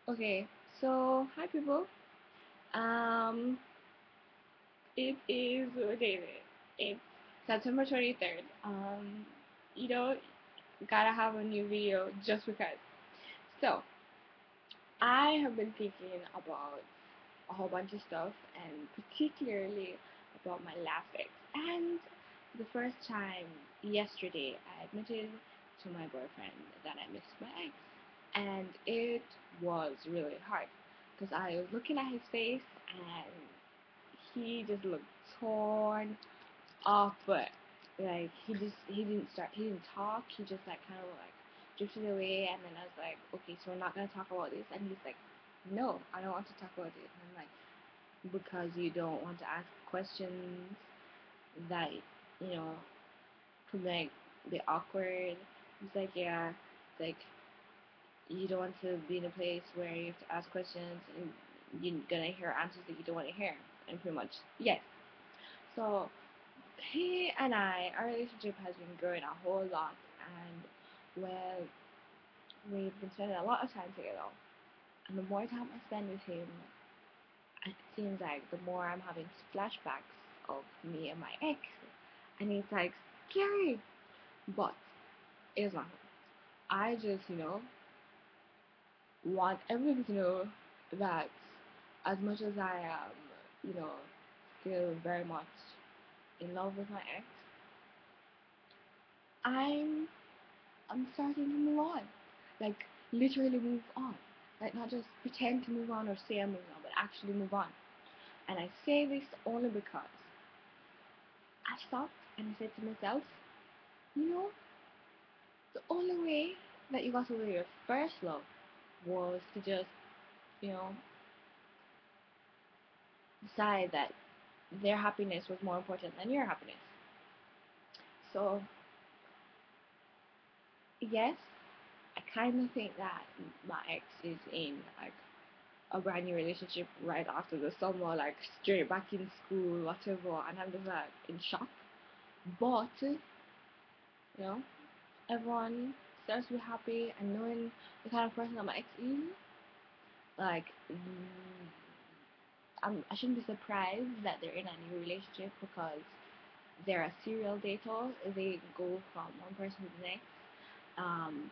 Okay, so hi people. Um, it is what day is it? It's September 23rd. You know, gotta have a new video just because. So I have been thinking about a whole bunch of stuff, and particularly about my last ex. And for the first time yesterday, I admitted to my boyfriend that I missed my ex, and it was really hard because I was looking at his face and he just looked torn up, but like he didn't talk. He just like kind of like drifted away, and then I was like, okay, so we're not gonna talk about this, and he's like, no, I don't want to talk about it. And I'm like, because you don't want to ask questions that you know could make be awkward. He's like, yeah, like you don't want to be in a place where you have to ask questions and you're gonna hear answers that you don't want to hear. And pretty much, yes. So he and our relationship has been growing a whole lot, and well, we've been spending a lot of time together. And the more time I spend with him, it seems like the more I'm having flashbacks of me and my ex, and it's like scary. But it's not. I just, want everyone to know that as much as I am, you know, still very much in love with my ex, I'm I'm starting to move on. Like literally move on. Like not just pretend to move on or say I'm moving on, but actually move on. And I say this only because I stopped and I said to myself, you know, the only way that you got over your first love was to just, you know, decide that their happiness was more important than your happiness. So yes, I kind of think that my ex is in like a brand new relationship right after the summer, like straight back in school, whatever, and I'm just like in shock. But everyone starts to be happy, and knowing the kind of person that my ex is, like I shouldn't be surprised that they're in a new relationship because they're a serial dater. They go from one person to the next. Um,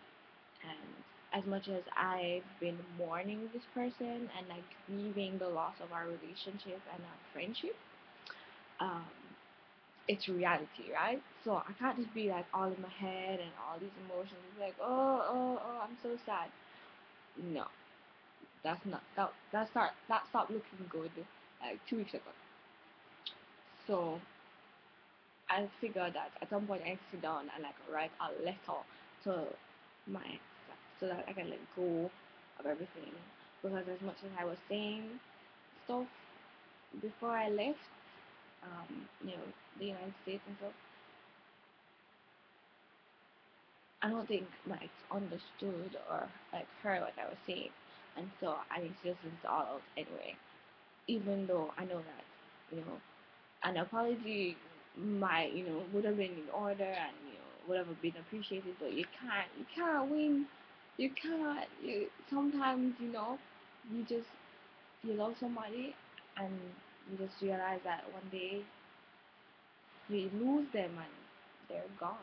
and as much as I've been mourning this person and like grieving the loss of our relationship and our friendship, um, it's reality, right? So I can't just be like all in my head and all these emotions like oh I'm so sad. No, that's not that stopped looking good like 2 weeks ago. So I figured that at some point I need to sit down and like write a letter to my ex so that I can let go of everything. Because as much as I was saying stuff before I left, the United States and stuff, I don't think my ex understood or like heard what I was saying, and so I need to listen to all of it anyway. Even though I know that an apology might would have been in order and would have been appreciated, but you can't win. You can't. Sometimes you just you love somebody and you just realize that one day you lose them and they're gone.